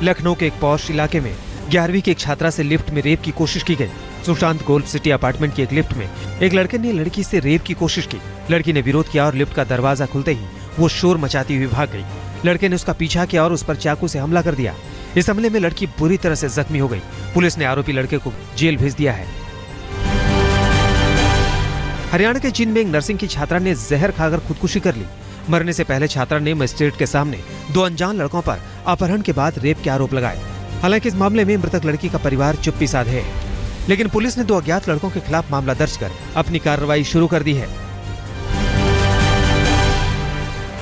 लखनऊ के एक पॉश इलाके में 11वीं की एक छात्रा से लिफ्ट में रेप की कोशिश की गई। सुशांत गोल्फ सिटी अपार्टमेंट की एक लिफ्ट में एक लड़के ने लड़की से रेप की कोशिश की। लड़की ने विरोध किया और लिफ्ट का दरवाजा खुलते ही वो शोर मचाती हुई भाग गई। लड़के ने उसका पीछा किया और उस पर चाकू से हमला कर दिया। इस हमले में लड़की बुरी तरह से जख्मी हो गई। पुलिस ने आरोपी लड़के को जेल भेज दिया है। हरियाणा के जींद में एक नर्सिंग की छात्रा ने जहर खाकर खुदकुशी कर ली। मरने से पहले छात्रा ने मजिस्ट्रेट के सामने 2 अनजान लड़कों पर अपहरण के बाद रेप के आरोप लगाए। हालांकि इस मामले में मृतक लड़की का परिवार चुप्पी साधे है, लेकिन पुलिस ने 2 अज्ञात लड़कों के खिलाफ मामला दर्ज कर अपनी कार्रवाई शुरू कर दी है।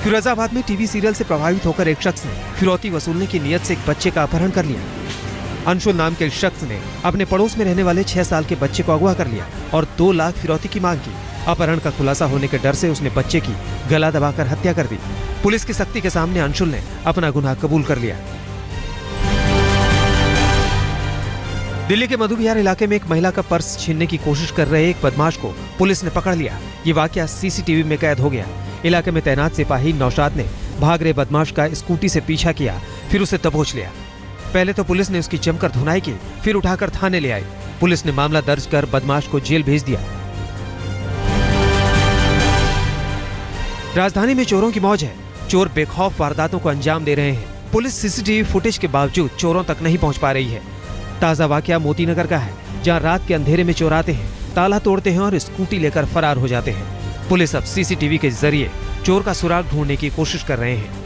फिरोजाबाद में टीवी सीरियल से प्रभावित होकर एक शख्स ने फिरौती वसूलने की नियत से एक बच्चे का अपहरण कर लिया। अंशुल नाम के शख्स ने अपने पड़ोस में रहने वाले 6 साल के बच्चे को अगवा कर लिया और 2 लाख फिरौती की मांग की। अपहरण का खुलासा होने के डर से उसने बच्चे की गला दबाकर हत्या कर दी। पुलिस की सख्ती के सामने अंशुल ने अपना गुनाह कबूल कर लिया। दिल्ली के मधुबिहार इलाके में एक महिला का पर्स छीनने की कोशिश कर रहे एक बदमाश को पुलिस ने पकड़ लिया। ये वाकया सीसीटीवी में कैद हो गया। इलाके में तैनात सिपाही नौशाद ने भाग रहे बदमाश का स्कूटी से पीछा किया, फिर उसे दबोच लिया। पहले तो पुलिस ने उसकी जमकर धुनाई की, फिर उठाकर थाने ले आई। पुलिस ने मामला दर्ज कर बदमाश को जेल भेज दिया। राजधानी में चोरों की मौज है। चोर बेखौफ वारदातों को अंजाम दे रहे हैं। पुलिस सीसीटीवी फुटेज के बावजूद चोरों तक नहीं पहुंच पा रही है। ताजा वाकया मोती नगर का है, जहां रात के अंधेरे में चोर आते हैं, ताला तोड़ते हैं और स्कूटी लेकर फरार हो जाते हैं। पुलिस अब सीसीटीवी के जरिए चोर का सुराग ढूंढने की कोशिश कर रहे हैं।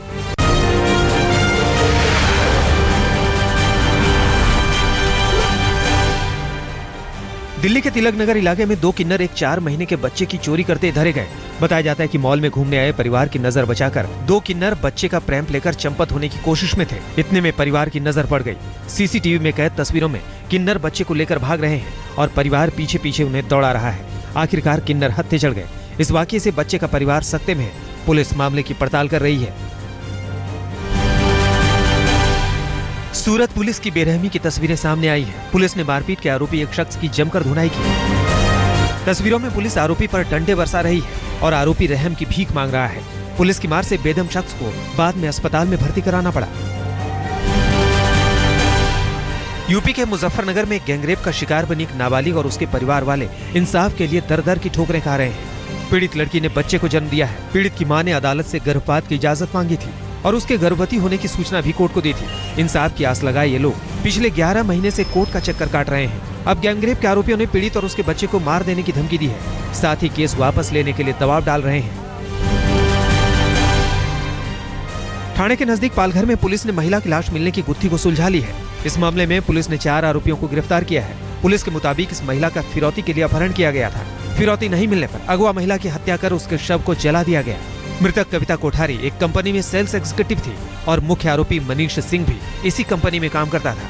दिल्ली के तिलक नगर इलाके में 2 किन्नर एक 4 महीने के बच्चे की चोरी करते धरे गए। बताया जाता है कि मॉल में घूमने आए परिवार की नजर बचाकर 2 किन्नर बच्चे का प्रैंप लेकर चंपत होने की कोशिश में थे। इतने में परिवार की नजर पड़ गई। सीसीटीवी में कैद तस्वीरों में किन्नर बच्चे को लेकर भाग रहे हैं और परिवार पीछे पीछे उन्हें दौड़ा रहा है। आखिरकार किन्नर हत्थे चढ़ गए। इस वाकये से बच्चे का परिवार सकते में है। पुलिस मामले की पड़ताल कर रही है। सूरत पुलिस की बेरहमी की तस्वीरें सामने आई हैं। पुलिस ने मारपीट के आरोपी एक शख्स की जमकर धुनाई की। तस्वीरों में पुलिस आरोपी पर डंडे बरसा रही है और आरोपी रहम की भीख मांग रहा है। पुलिस की मार से बेदम शख्स को बाद में अस्पताल में भर्ती कराना पड़ा। यूपी के मुजफ्फरनगर में गैंगरेप का शिकार बनी एक नाबालिग और उसके परिवार वाले इंसाफ के लिए दर-दर की ठोकरें खा रहे हैं। पीड़ित लड़की ने बच्चे को जन्म दिया है। पीड़ित की मां ने अदालत से गर्भपात की इजाजत मांगी थी और उसके गर्भवती होने की सूचना भी कोर्ट को दी थी। इंसाफ की आस लगाए ये लोग पिछले 11 महीने से कोर्ट का चक्कर काट रहे हैं। अब गैंगरेप के आरोपियों ने पीड़ित और उसके बच्चे को मार देने की धमकी दी है। साथ ही केस वापस लेने के लिए दबाव डाल रहे हैं। ठाणे के नजदीक पालघर में पुलिस ने महिला की लाश मिलने की गुत्थी को सुलझा ली है। इस मामले में पुलिस ने 4 आरोपियों को गिरफ्तार किया है। पुलिस के मुताबिक इस महिला का फिरौती के लिए अपहरण किया गया था। फिरौती नहीं मिलने पर अगवा महिला की हत्या कर उसके शव को जला दिया गया। मृतक कविता कोठारी एक कंपनी में सेल्स एग्जीक्यूटिव थी और मुख्य आरोपी मनीष सिंह भी इसी कंपनी में काम करता था।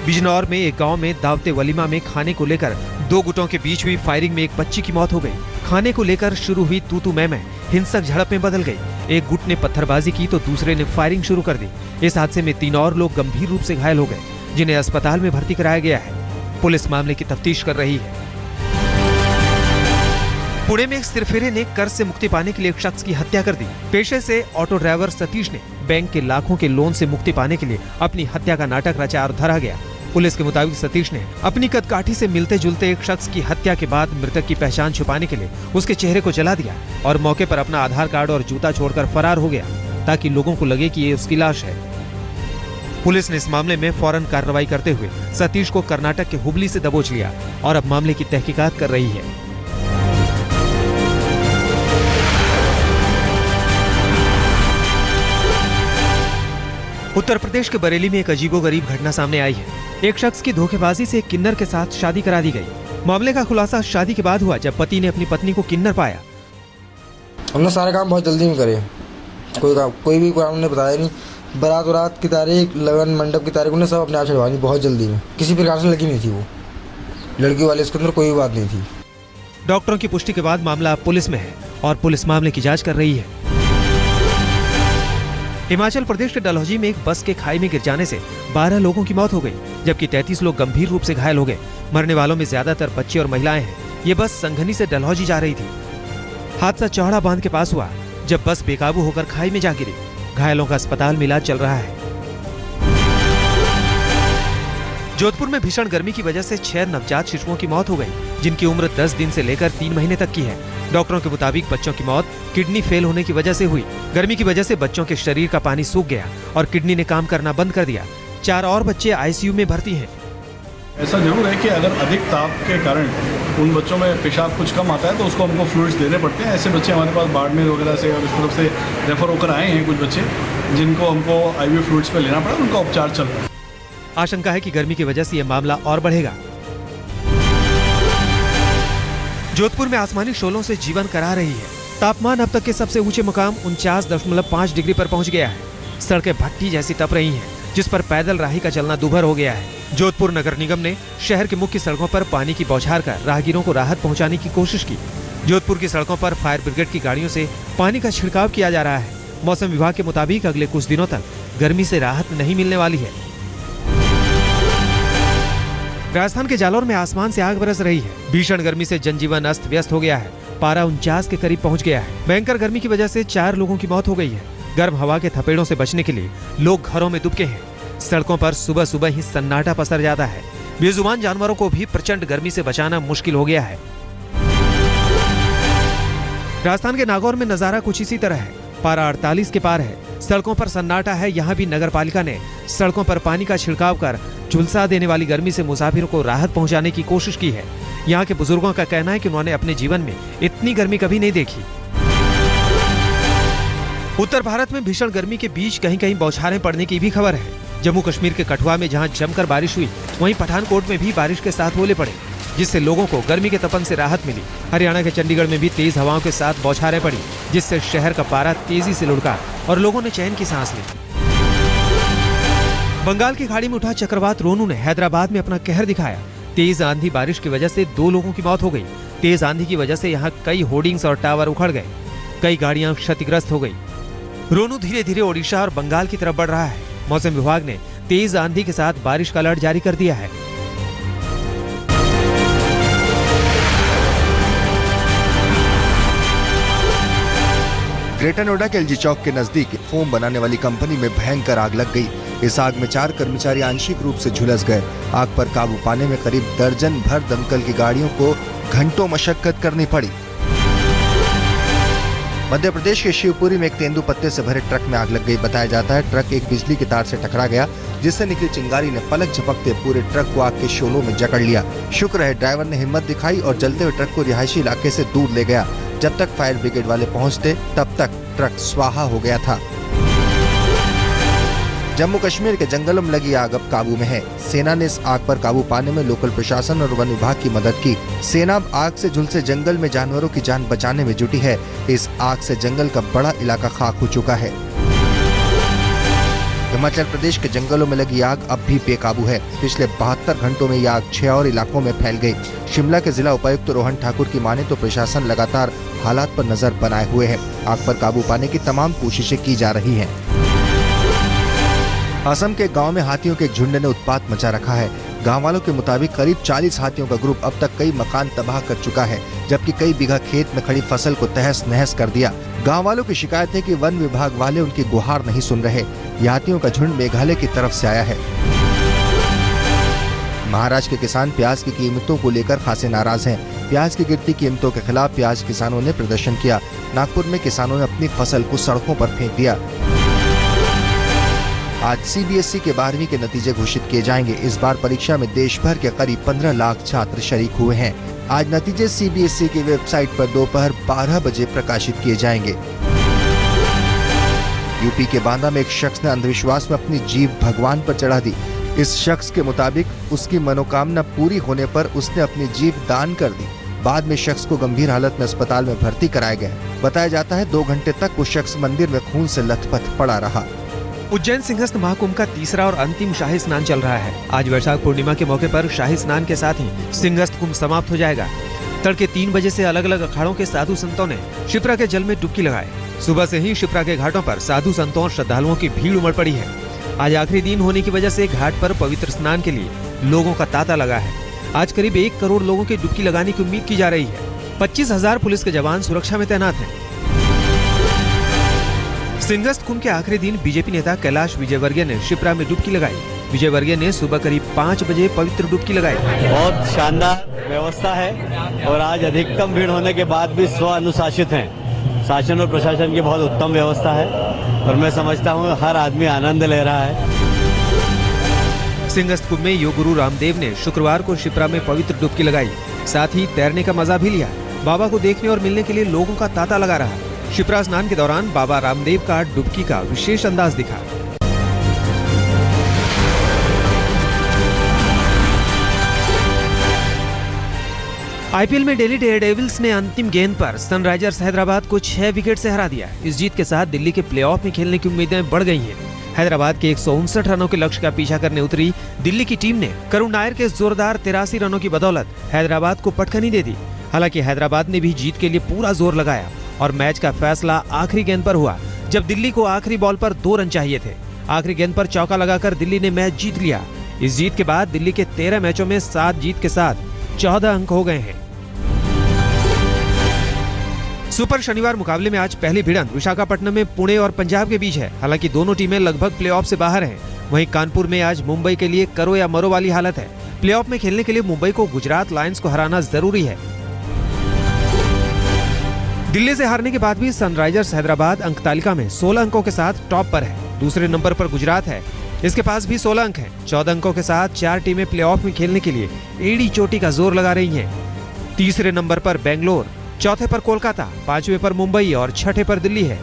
बिजनौर में एक गांव में दावते वलीमा में खाने को लेकर 2 गुटों के बीच हुई फायरिंग में एक बच्ची की मौत हो गई। खाने को लेकर शुरू हुई तू मैं हिंसक झड़प में बदल गई। एक गुट ने पत्थरबाजी की तो दूसरे ने फायरिंग शुरू कर दी। इस हादसे में 3 और लोग गंभीर रूप से घायल हो गए, जिन्हें अस्पताल में भर्ती कराया गया है। पुलिस मामले की तफ्तीश कर रही है। पुणे में एक सिरफिरे ने कर्ज से मुक्ति पाने के लिए एक शख्स की हत्या कर दी। पेशे से ऑटो ड्राइवर सतीश ने बैंक के लाखों के लोन से मुक्ति पाने के लिए अपनी हत्या का नाटक रचा और धरा गया। पुलिस के मुताबिक सतीश ने अपनी कदकाठी से मिलते जुलते एक शख्स की हत्या के बाद मृतक की पहचान छुपाने के लिए उसके चेहरे को जला दिया और मौके पर अपना आधार कार्ड और जूता छोड़कर फरार हो गया, ताकि लोगों को लगे कि ये उसकी लाश है। पुलिस ने इस मामले में फौरन कार्रवाई करते हुए सतीश को कर्नाटक के हुबली से दबोच लिया और अब मामले की तहकीकात कर रही है। उत्तर प्रदेश के बरेली में एक अजीबोगरीब घटना सामने आई है। एक शख्स की धोखेबाजी से एक किन्नर के साथ शादी करा दी गई। मामले का खुलासा शादी के बाद हुआ, जब पति ने अपनी पत्नी को किन्नर पाया। हमने सारे काम बहुत जल्दी में करे। कोई भी काम ने बताया नहीं। बारात की तारीख, लगन मंडप की तारीख उन्हें सब अपने आप छड़वानी बहुत जल्दी में। किसी प्रकार से लगी नहीं थी वो लड़की वाले, इसके अंदर कोई बात नहीं थी। डॉक्टरों की पुष्टि के बाद मामला पुलिस में है और पुलिस मामले की जांच कर रही है। हिमाचल प्रदेश के डलहौजी में एक बस के खाई में गिर जाने से 12 लोगों की मौत हो गई, जबकि 33 लोग गंभीर रूप से घायल हो गए। मरने वालों में ज्यादातर बच्चे और महिलाएं हैं। ये बस संघनी से डलहौजी जा रही थी। हादसा चौड़ा बांध के पास हुआ, जब बस बेकाबू होकर खाई में जा गिरी। घायलों का अस्पताल में इलाज चल रहा है। जोधपुर में भीषण गर्मी की वजह से 6 नवजात शिशुओं की मौत हो गई, जिनकी उम्र 10 दिन से लेकर 3 महीने तक की है। डॉक्टरों के मुताबिक बच्चों की मौत किडनी फेल होने की वजह से हुई। गर्मी की वजह से बच्चों के शरीर का पानी सूख गया और किडनी ने काम करना बंद कर दिया। 4 और बच्चे आईसीयू में भर्ती हैं। ऐसा जरूर है कि अगर अधिक ताप के कारण उन बच्चों में पेशाब कुछ कम आता है तो उसको हमको फ्लूइड्स देने पड़ते हैं। ऐसे बच्चे हमारे पास बाड़मेर वगैरह से और इस तरफ से रेफर होकर आए हैं कुछ बच्चे, जिनको हमको आईवी फ्लूइड्स पे लेना पड़ा, उनका उपचार चल रहा है। आशंका है कि गर्मी की वजह से यह मामला और बढ़ेगा। जोधपुर में आसमानी शोलों से जीवन करा रही है। तापमान अब तक के सबसे ऊंचे मुकाम 49.5 डिग्री पर पहुंच गया है। सड़कें भट्टी जैसी तप रही हैं, जिस पर पैदल राही का चलना दूभर हो गया है। जोधपुर नगर निगम ने शहर की मुख्य सड़कों पर पानी की बौछार कर राहगीरों को राहत पहुंचाने की कोशिश की। जोधपुर की सड़कों पर फायर ब्रिगेड की गाड़ियों से पानी का छिड़काव किया जा रहा है। मौसम विभाग के मुताबिक अगले कुछ दिनों तक गर्मी से राहत नहीं मिलने वाली है। राजस्थान के जालौर में आसमान से आग बरस रही है। भीषण गर्मी से जनजीवन अस्त व्यस्त हो गया है। पारा 49 के करीब पहुंच गया है। भयंकर गर्मी की वजह से 4 लोगों की मौत हो गई है। गर्म हवा के थपेड़ों से बचने के लिए लोग घरों में दुबके हैं। सड़कों पर सुबह सुबह ही सन्नाटा पसर जाता है। बेजुबान जानवरों को भी प्रचंड गर्मी से बचाना मुश्किल हो गया है। राजस्थान के नागौर में नजारा कुछ इसी तरह है। पारा 48 के पार है। सड़कों पर सन्नाटा है। यहाँ भी नगर पालिका ने सड़कों पर पानी का छिड़काव कर झुलसा देने वाली गर्मी से मुसाफिरों को राहत पहुंचाने की कोशिश की है। यहाँ के बुजुर्गों का कहना है कि उन्होंने अपने जीवन में इतनी गर्मी कभी नहीं देखी। उत्तर भारत में भीषण गर्मी के बीच कहीं कहीं बौछारें पड़ने की भी खबर है। जम्मू कश्मीर के कठुआ में जहां जमकर बारिश हुई, वहीं पठानकोट में भी बारिश के साथ ओले पड़े, जिससे लोगों को गर्मी के तपन से राहत मिली। हरियाणा के चंडीगढ़ में भी तेज हवाओं के साथ बौछारें पड़ी, जिससे शहर का पारा तेजी से लुढ़का और लोगों ने चैन की सांस ली। बंगाल की खाड़ी में उठा चक्रवात रोनू ने हैदराबाद में अपना कहर दिखाया। तेज आंधी बारिश की वजह से 2 लोगों की मौत हो गई। तेज आंधी की वजह से यहाँ कई होर्डिंग्स और टावर उखड़ गए, कई गाड़ियां क्षतिग्रस्त हो गई। रोनू धीरे धीरे ओडिशा और बंगाल की तरफ बढ़ रहा है। मौसम विभाग ने तेज आंधी के साथ बारिश का अलर्ट जारी कर दिया है। ग्रेटर नोएडा के एलजी चौक के नजदीक फोम बनाने वाली कंपनी में भयंकर आग लग गई। इस आग में 4 कर्मचारी आंशिक रूप से झुलस गए। आग पर काबू पाने में करीब दर्जन भर दमकल की गाड़ियों को घंटों मशक्कत करनी पड़ी। मध्य प्रदेश के शिवपुरी में एक तेंदुपत्ते से भरे ट्रक में आग लग गई। बताया जाता है ट्रक एक बिजली की तार से टकरा गया, जिससे निकली चिंगारी ने पलक झपकते पूरे ट्रक को आग के शोलों में जकड़ लिया। शुक्र है ड्राइवर ने हिम्मत दिखाई और जलते हुए ट्रक को रिहायशी इलाके से दूर ले गया। जब तक फायर ब्रिगेड वाले पहुंचते तब तक ट्रक स्वाहा हो गया था। जम्मू कश्मीर के जंगलों में लगी आग अब काबू में है। सेना ने इस आग पर काबू पाने में लोकल प्रशासन और वन विभाग की मदद की। सेना अब आग से झुलसे जंगल में जानवरों की जान बचाने में जुटी है। इस आग से जंगल का बड़ा इलाका खाक हो चुका है। हिमाचल प्रदेश के जंगलों में लगी आग अब भी बेकाबू है। पिछले 72 घंटों में यह आग 6 और इलाकों में फैल गई। शिमला के जिला उपायुक्त रोहन ठाकुर की माने तो प्रशासन लगातार हालात पर नजर बनाए हुए है। आग पर काबू पाने की तमाम कोशिशें की जा रही हैं। असम के गांव में हाथियों के एक झुंड ने उत्पात मचा रखा है। गांव वालों के मुताबिक करीब 40 हाथियों का ग्रुप अब तक कई मकान तबाह कर चुका है, जबकि कई बीघा खेत में खड़ी फसल को तहस नहस कर दिया। गांव वालों की शिकायत है कि वन विभाग वाले उनकी गुहार नहीं सुन रहे। ये हाथियों का झुंड मेघालय की तरफ से आया है। महाराष्ट्र के किसान प्याज की कीमतों को लेकर खासे नाराज हैं। प्याज की गिरती कीमतों के खिलाफ प्याज किसानों ने प्रदर्शन किया। नागपुर में किसानों ने अपनी फसल को सड़कों पर फेंक दिया। आज सीबीएसई के 12वीं के नतीजे घोषित किए जाएंगे। इस बार परीक्षा में देश भर के करीब 15 लाख छात्र शरीक हुए हैं। आज नतीजे सीबीएसई की वेबसाइट पर दोपहर 12 बजे प्रकाशित किए जाएंगे। यूपी के बांदा में एक शख्स ने अंधविश्वास में अपनी जीभ भगवान पर चढ़ा दी। इस शख्स के मुताबिक उसकी मनोकामना पूरी होने पर उसने अपनी जीभ दान कर दी। बाद में शख्स को गंभीर हालत में अस्पताल में भर्ती कराया गया। बताया जाता है 2 घंटे तक वो शख्स मंदिर में खून से लथपथ पड़ा रहा। उज्जैन सिंहस्थ महाकुंभ का तीसरा और अंतिम शाही स्नान चल रहा है। आज वैशाख पूर्णिमा के मौके पर शाही स्नान के साथ ही सिंहस्थ कुंभ समाप्त हो जाएगा। तड़के 3 बजे से अलग अलग अखाड़ों के साधु संतों ने शिप्रा के जल में डुबकी लगाए। सुबह से ही शिप्रा के घाटों पर साधु संतों और श्रद्धालुओं की भीड़ उमड़ पड़ी है। आज आखिरी दिन होने की वजह से घाट पर पवित्र स्नान के लिए लोगों का तांता लगा है। आज करीब 1 करोड़ लोगों की डुबकी लगाने की उम्मीद की जा रही है। 25,000 पुलिस के जवान सुरक्षा में तैनात हैं। सिंगस्त कुंभ के आखिरी दिन बीजेपी नेता कैलाश विजयवर्गीय ने शिप्रा में डुबकी लगाई। विजयवर्गीय ने सुबह करीब 5 बजे पवित्र डुबकी लगाई। बहुत शानदार व्यवस्था है और आज अधिकतम भीड़ होने के बाद भी स्व अनुशासित हैं। शासन और प्रशासन की बहुत उत्तम व्यवस्था है और मैं समझता हूँ हर आदमी आनंद ले रहा है। सिंगस्त कुंभ में योग गुरु रामदेव ने शुक्रवार को शिप्रा में पवित्र डुबकी लगाई। साथ ही तैरने का मजा भी लिया। बाबा को देखने और मिलने के लिए लोगों का तांता लगा रहा। शिप्रा स्नान के दौरान बाबा रामदेव का डुबकी का विशेष अंदाज दिखा। आईपीएल में दिल्ली डेयरडेविल्स ने अंतिम गेंद पर सनराइजर्स हैदराबाद को 6 विकेट से हरा दिया। इस जीत के साथ दिल्ली के प्लेऑफ में खेलने की उम्मीदें बढ़ गई हैं। हैदराबाद के 159 रनों के लक्ष्य का पीछा करने उतरी दिल्ली की टीम ने करुण नायर के जोरदार 83 रनों की बदौलत हैदराबाद को पटखनी दे दी। हालांकि हैदराबाद ने भी जीत के लिए पूरा जोर लगाया और मैच का फैसला आखिरी गेंद पर हुआ, जब दिल्ली को आखिरी बॉल पर 2 रन चाहिए थे। आखिरी गेंद पर चौका लगाकर दिल्ली ने मैच जीत लिया। इस जीत के बाद दिल्ली के 13 मैचों में 7 जीत के साथ 14 अंक हो गए हैं। सुपर शनिवार मुकाबले में आज पहली भिड़ंत विशाखापट्टनम में पुणे और पंजाब के बीच है। हालांकि दोनों टीमें लगभग प्लेऑफ से बाहर हैं। वहीं कानपुर में आज मुंबई के लिए करो या मरो वाली हालत है। प्लेऑफ में खेलने के लिए मुंबई को गुजरात लायंस को हराना जरूरी है। दिल्ली से हारने के बाद भी सनराइजर्स हैदराबाद अंक तालिका में 16 अंकों के साथ टॉप पर है। दूसरे नंबर पर गुजरात है, इसके पास भी 16 अंक हैं। 14 अंकों के साथ 4 टीमें प्लेऑफ में खेलने के लिए एड़ी चोटी का जोर लगा रही हैं। तीसरे नंबर पर बेंगलोर, चौथे पर कोलकाता, 5वें पर मुंबई और 6ठे पर दिल्ली है।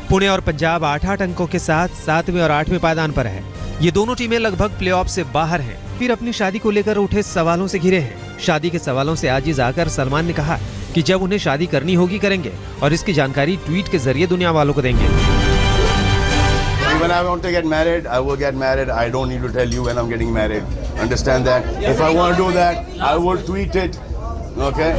पुणे और पंजाब 8-8 अंकों के साथ 7वें और 8वें पायदान पर है। ये दोनों टीमें लगभग प्लेऑफ से बाहर हैं। फिर अपनी शादी को लेकर उठे सवालों से घिरे हैं। शादी के सवालों से आजिज आकर सलमान ने कहा कि जब उन्हें शादी करनी होगी करेंगे और इसकी जानकारी ट्वीट के जरिए दुनिया वालों को देंगे। When I want to get married, I will get married. I don't need to tell you when I'm getting married. Understand that? If I want to do that, I will tweet it. Okay?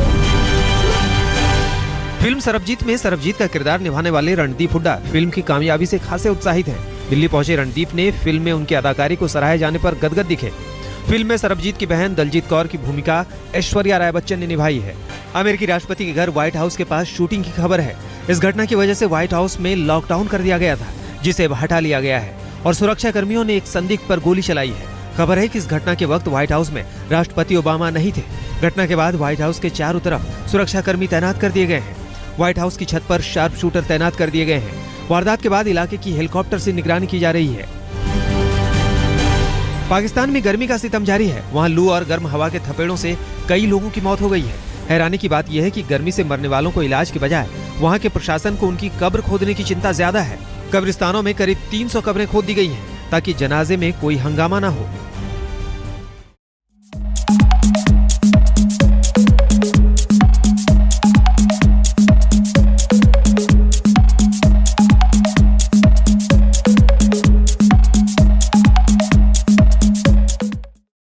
Film Sarabjit में सरबजीत का किरदार निभाने वाले Randeep Hooda film की कामयाबी से खासे उत्साहित हैं। दिल्ली पहुंचे रणदीप ने फिल्म में उनकी अदाकारी को सराहे जाने पर गदगद दिखे। फिल्म में सरबजीत की बहन दलजीत कौर की भूमिका ऐश्वर्या राय बच्चन ने निभाई है। अमेरिकी राष्ट्रपति के घर व्हाइट हाउस के पास शूटिंग की खबर है। इस घटना की वजह से व्हाइट हाउस में लॉकडाउन कर दिया गया था, जिसे अब हटा लिया गया है और सुरक्षा कर्मियों ने एक संदिग्ध पर गोली चलाई है। खबर है कि इस घटना के वक्त व्हाइट हाउस में राष्ट्रपति ओबामा नहीं थे। घटना के बाद व्हाइट हाउस के चारों तरफ सुरक्षा कर्मी तैनात कर दिए गए हैं। व्हाइट हाउस की छत पर शार्प शूटर तैनात कर दिए गए हैं। वारदात के बाद इलाके की हेलीकॉप्टर से निगरानी की जा रही है। पाकिस्तान में गर्मी का सितम जारी है। वहाँ लू और गर्म हवा के थपेड़ों से कई लोगों की मौत हो गई है। हैरानी की बात यह है कि गर्मी से मरने वालों को इलाज के बजाय वहाँ के प्रशासन को उनकी कब्र खोदने की चिंता ज्यादा है। कब्रिस्तानों में करीब 300 कब्रें खोद दी गई हैं ताकि जनाजे में कोई हंगामा न हो।